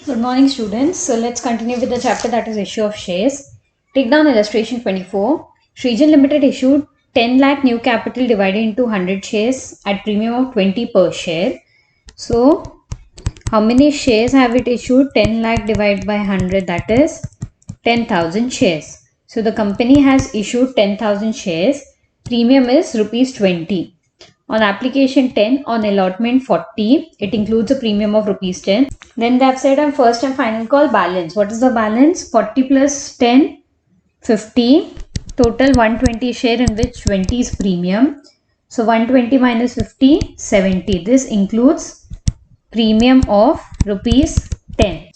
Good morning, students. So let's continue with the chapter that is issue of shares. Take down illustration 24. Shrijan Limited issued 10 lakh new capital divided into 100 shares at premium of 20 per share. So how many shares have it issued? 10 lakh divided by 100, that is 10,000 shares. So the company has issued 10,000 shares. Premium is rupees 20. On application 10, on allotment 40, it includes a premium of rupees 10. Then they have said on first and final call balance. What is the balance? 40 plus 10, 50. Total 120 share in which 20 is premium. So 120 minus 50, 70. This includes premium of rupees 10.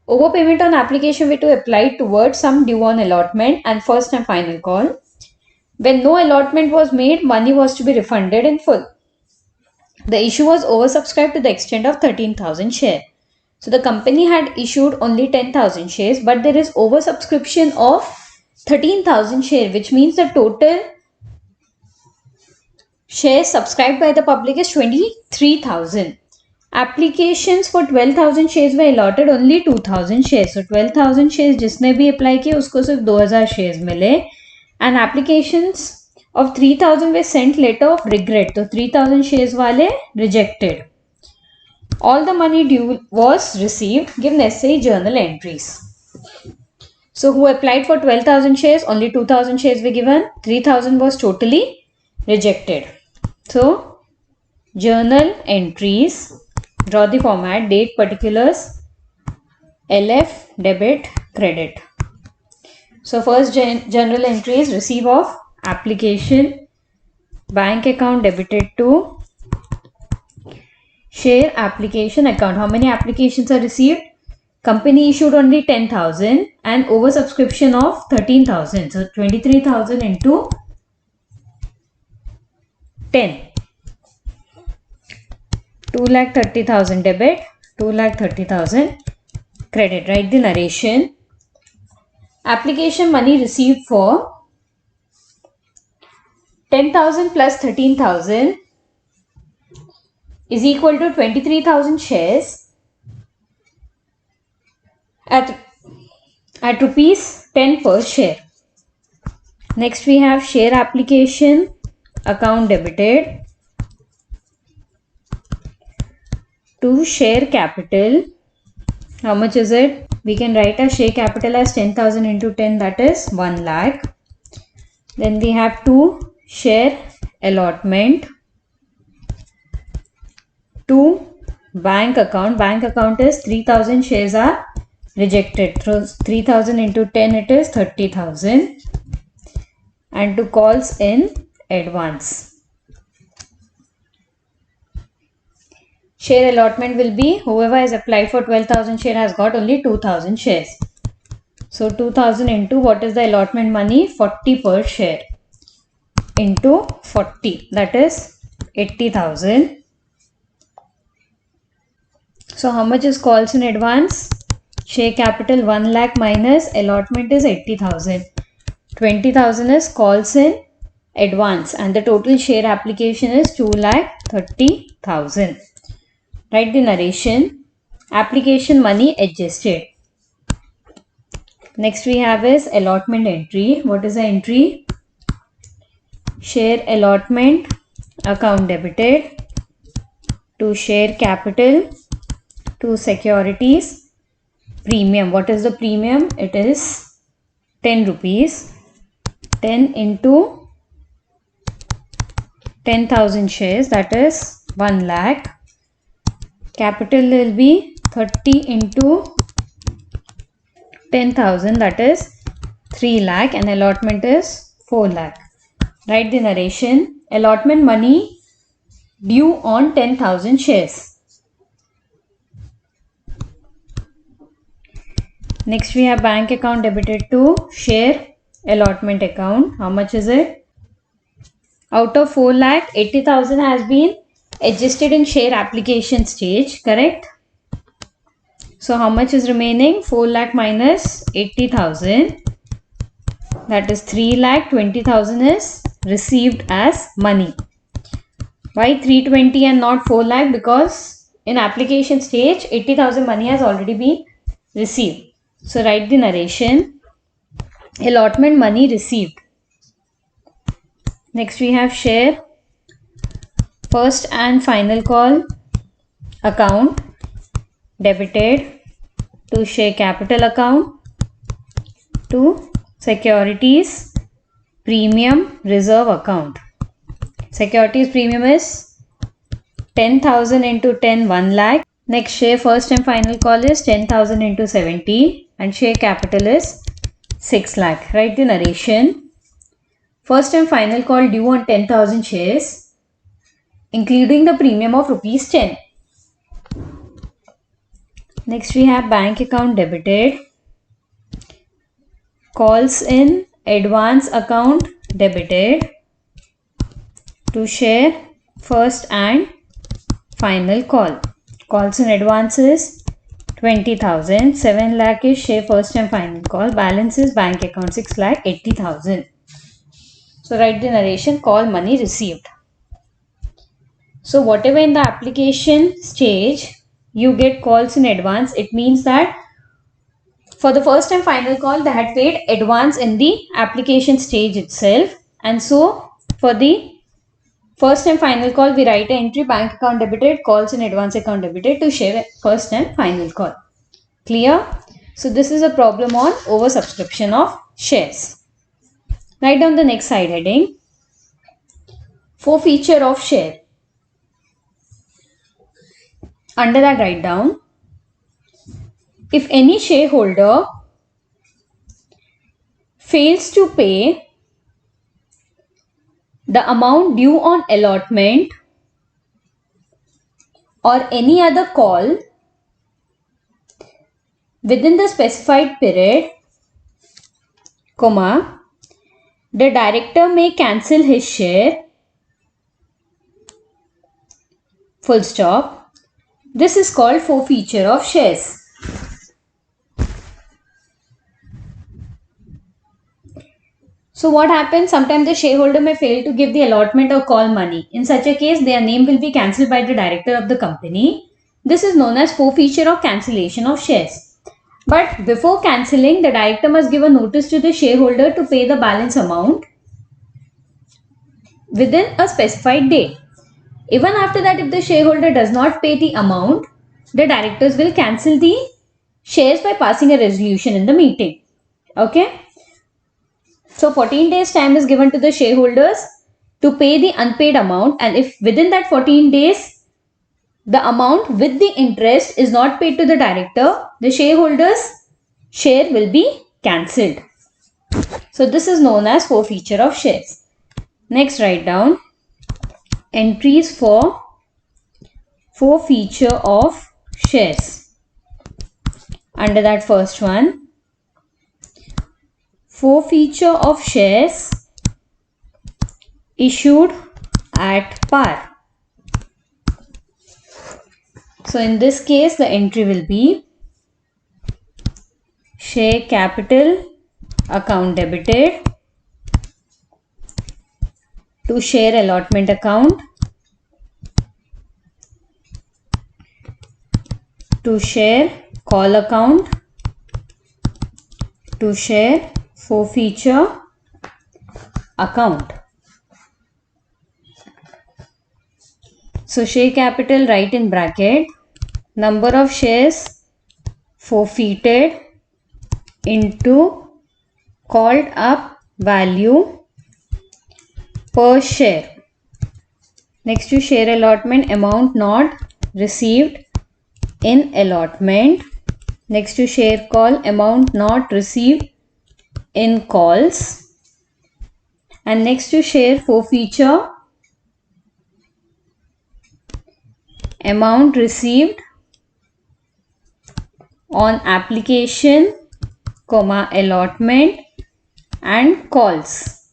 Overpayment on application way to apply towards sum due on allotment and first and final call. When no allotment was made, money was to be refunded in full. The issue was oversubscribed to the extent of 13,000 shares. So the company had issued only 10,000 shares, but there is oversubscription of 13,000 shares, which means the total shares subscribed by the public is 23,000. Applications for 12,000 shares were allotted only 2,000 shares. So 12,000 shares जिसने भी apply किए उसको सिर्फ 2,000 shares मिले. And applications of 3,000 were sent letter of regret. तो 3,000 shares वाले rejected. All the money due was received. Give necessary journal entries. So who applied for 12,000 shares? Only 2,000 shares were given. 3,000 was totally rejected. So journal entries. Draw the format, date, particulars, LF, debit, credit. So first general entries, receive of application, bank account debited to share application account. How many applications are received? Company issued only 10,000 and oversubscription of 13,000. So 23,000 into 10. 2,30,000 debit, 2,30,000 credit. Write the narration. Application money received for 10,000 plus 13,000 is equal to 23,000 shares at rupees 10 per share. Next we have share application account debited to share capital. How much is it? We can write a share capital as 10,000 into 10, that is 1 lakh. Then we have to share allotment to bank account. Bank account is 3,000 shares are rejected. So 3,000 into 10, it is 30,000. And to calls in advance. Share allotment will be whoever has applied for 12,000 share has got only 2,000 shares. So 2,000 into what is the allotment money? 40 per share into 40, that is 80,000. So how much is calls in advance? Share capital 1 lakh minus allotment is 80,000. 20,000 is calls in advance and the total share application is 2,30,000. Write the narration. Application money adjusted. Next we have is allotment entry. What is the entry? Share allotment account debited to share capital to securities premium. What is the premium? It is 10 rupees. 10 into 10,000 shares, that is 1 lakh. Capital will be 30 into 10,000, that is 3 lakh, and allotment is 4 lakh. Write the narration. Allotment money due on 10,000 shares. Next we have bank account debited to share allotment account. How much is it? Out of 4 lakh, 80,000 has been adjusted in share application stage, correct? So how much is remaining? 4 lakh minus 80,000, that is 3 lakh. 20,000 is received as money. Why 320 and not 4 lakh? Because in application stage 80,000 money has already been received. So write the narration. Allotment money received. Next we have share first and final call account debited to share capital account to securities premium reserve account. Securities premium is 10,000 into 10, 1 lakh. Next share first and final call is 10,000 into 70 and share capital is 6 lakh. Write the narration. First and final call due on 10,000 shares including the premium of rupees 10. Next we have bank account debited. Calls in advance account debited to share first and final call. Calls in advance is 20,000. 7 lakh is share first and final call. Balance is bank account 6 lakh 80,000. So write the narration. Call money received. So whatever in the application stage you get calls in advance, it means that for the first and final call they had paid advance in the application stage itself, and so for the first and final call we write an entry bank account debited, calls in advance account debited to share first and final call. Clear? So this is a problem on oversubscription of shares. Write down the next side heading. Forfeiture of share. Under that write down, if any shareholder fails to pay the amount due on allotment or any other call within the specified period, comma, the director may cancel his share, full stop. This is called forfeiture of shares. So what happens? Sometimes the shareholder may fail to give the allotment or call money. In such a case, their name will be cancelled by the director of the company. This is known as forfeiture or cancellation of shares. But before cancelling, the director must give a notice to the shareholder to pay the balance amount within a specified date. Even after that, if the shareholder does not pay the amount, the directors will cancel the shares by passing a resolution in the meeting. Okay. So 14 days time is given to the shareholders to pay the unpaid amount, and if within that 14 days the amount with the interest is not paid to the director, the shareholders' share will be cancelled. So this is known as forfeiture of shares. Next write down entries for forfeiture of shares. Under that first one, forfeiture of shares issued at par. So in this case the entry will be share capital account debited to share allotment account to share call account to share forfeiture account. So share capital, write in bracket number of shares forfeited into called up value per share. Next to share allotment, amount not received in allotment. Next to share call, amount not received in calls. And next to share forfeiture, amount received on application, comma, allotment and calls.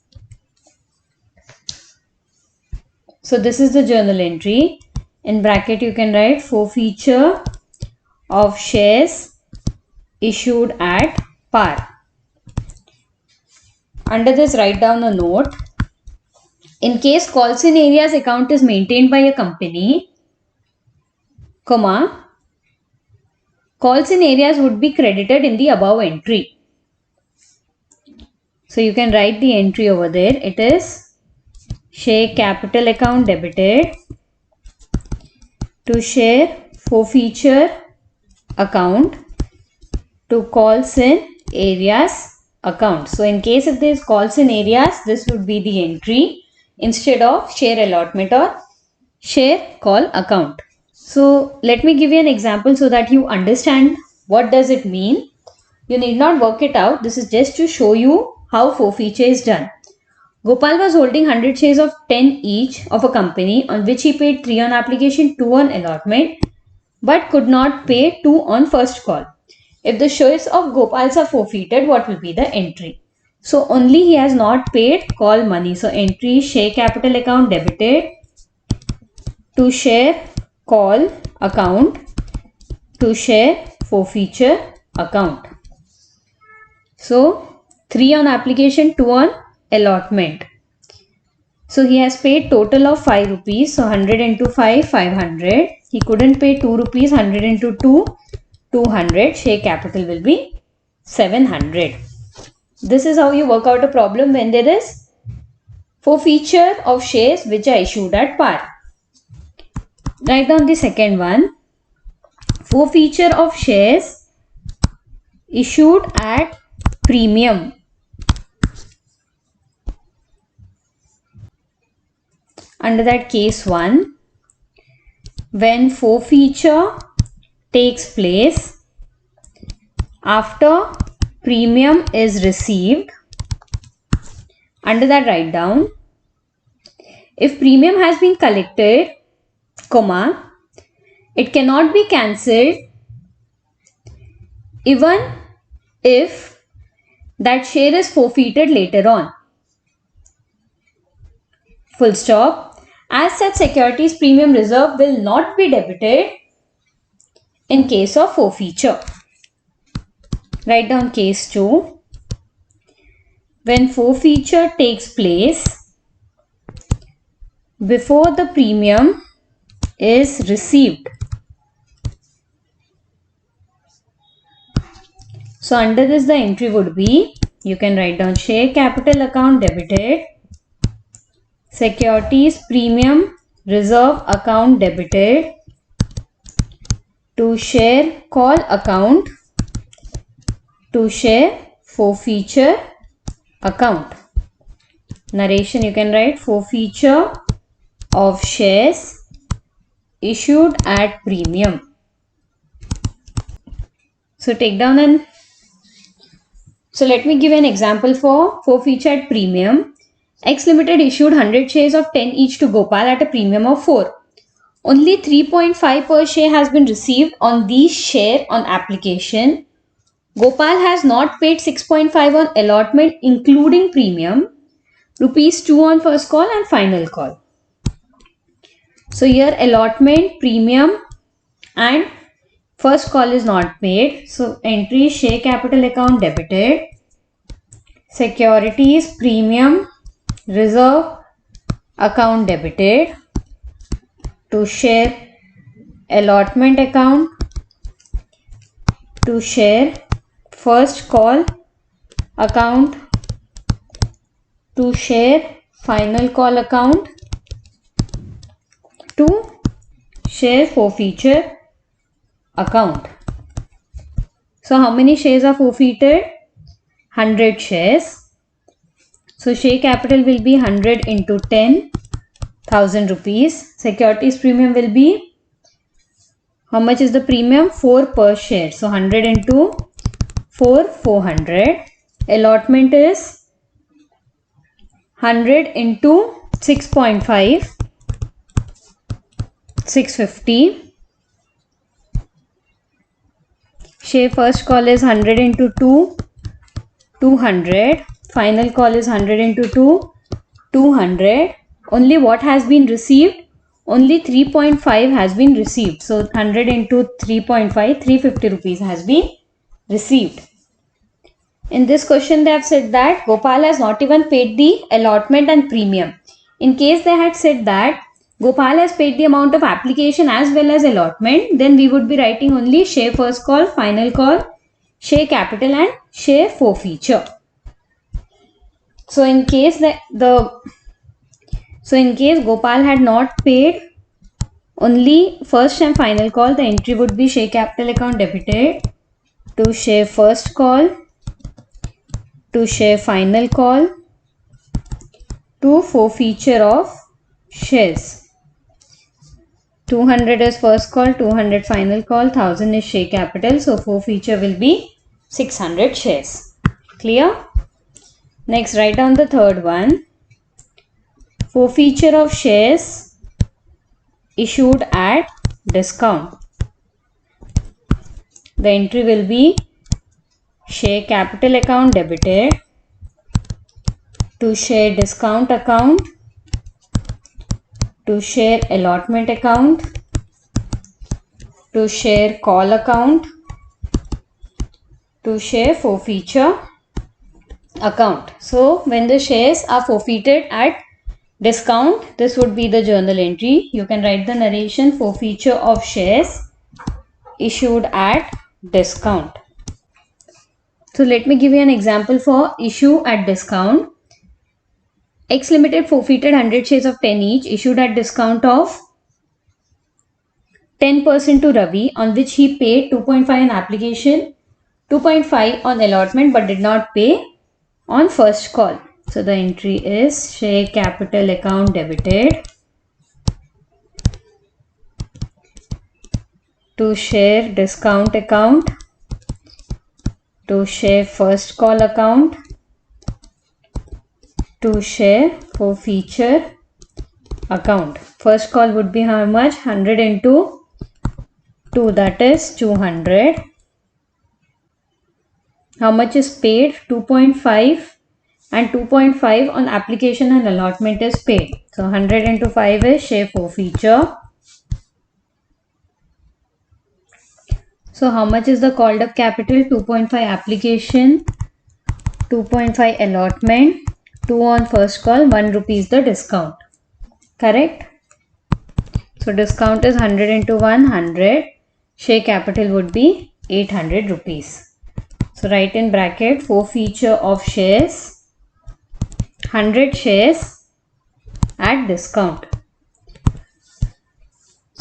So this is the journal entry. In bracket you can write forfeiture of shares issued at par. Under this write down a note. In case calls in areas account is maintained by a company, comma, calls in areas would be credited in the above entry. So you can write the entry over there. It is share capital account debited to share forfeiture account to calls in areas account. So in case if there is calls in areas, this would be the entry instead of share allotment or share call account. So let me give you an example so that you understand what does it mean. You need not work it out. This is just to show you how forfeiture is done. Gopal was holding 100 shares of 10 each of a company on which he paid 3 on application, 2 on allotment, but could not pay 2 on first call. If the shares of Gopal's are forfeited, what will be the entry? So only he has not paid call money. So entry share capital account debited to share call account to share forfeiture account. So 3 on application, 2 on allotment. So he has paid total of 5 rupees. So 100 into 5, 500. He couldn't pay 2 rupees. 100 into 2, 200. Share capital will be 700. This is how you work out a problem when there is forfeiture of shares which are issued at par. Write down the second one. Forfeiture of shares issued at premium. Under that case 1, when forfeiture takes place after premium is received, under that write down, if premium has been collected, comma, it cannot be cancelled even if that share is forfeited later on. Full stop. As such, securities premium reserve will not be debited in case of forfeiture. Write down case 2. When forfeiture takes place before the premium is received. So under this the entry would be, you can write down share capital account debited, securities premium reserve account debited to share call account to share forfeiture account. Narration you can write forfeiture of shares issued at premium. So take down an. So let me give an example for forfeiture at premium. X Limited issued 100 shares of 10 each to Gopal at a premium of 4. Only 3.5 per share has been received on these share on application. Gopal has not paid 6.5 on allotment including premium, rupees 2 on first call and final call. So here allotment, premium and first call is not paid. So entry share capital account debited, securities premium reserve account debited to share allotment account to share first call account to share final call account to share forfeiture account. So how many shares are forfeited? 100 shares. So share capital will be 100 into 10,000 rupees. Securities premium will be, how much is the premium? 4 per share. So 100 into 4, 400. Allotment is 100 into 6.5, 650. Share first call is 100 into 2, 200. Final call is 100 into 2, 200. Only what has been received? Only 3.5 has been received. So 100 into 3.5, 350 rupees has been received. In this question they have said that Gopal has not even paid the allotment and premium. In case they had said that Gopal has paid the amount of application as well as allotment, then we would be writing only share first call, final call, share capital and share forfeiture. So in case Gopal had not paid only first and final call, the entry would be share capital account debited to share first call, to share final call, to forfeiture of shares. 200 is first call, 200 final call, 1000 is share capital. So forfeiture will be 600 shares. Clear? Next, write down the third one. Forfeiture of shares issued at discount. The entry will be share capital account debited to share discount account, to share allotment account, to share call account, to share forfeiture account. So when the shares are forfeited at discount, this would be the journal entry. You can write the narration: forfeiture of shares issued at discount. So let me give you an example for issue at discount. X Limited forfeited 100 shares of 10 each issued at discount of 10% to Ravi, on which he paid 2.5 on application, 2.5 on allotment, but did not pay on first call. So the entry is share capital account debited to share discount account, to share first call account, to share forfeiture account. First call would be how much? 100 into 2, that is 200. How much is paid? 2.5, and 2.5 on application and allotment is paid. So 100 into 5 is share forfeiture. So how much is the called up capital? 2.5 application, 2.5 allotment, 2 on first call, 1 rupee is the discount. Correct? So discount is 100 into 100. Share capital would be 800 rupees. So write in bracket forfeiture of shares, 100 shares at discount.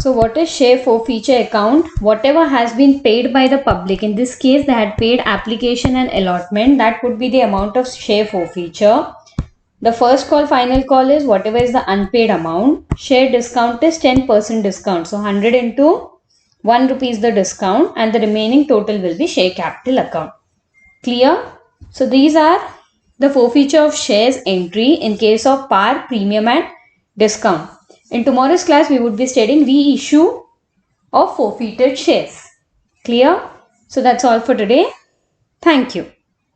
So what is share forfeiture account? Whatever has been paid by the public, in this case they had paid application and allotment, that would be the amount of share forfeiture. The first call, final call is whatever is the unpaid amount. Share discount is 10% discount. So 100 into 1 rupee is the discount, and the remaining total will be share capital account. Clear? So these are the forfeiture of shares entry in case of par, premium and discount. In tomorrow's class, we would be studying reissue of forfeited shares. Clear? So that's all for today. Thank you.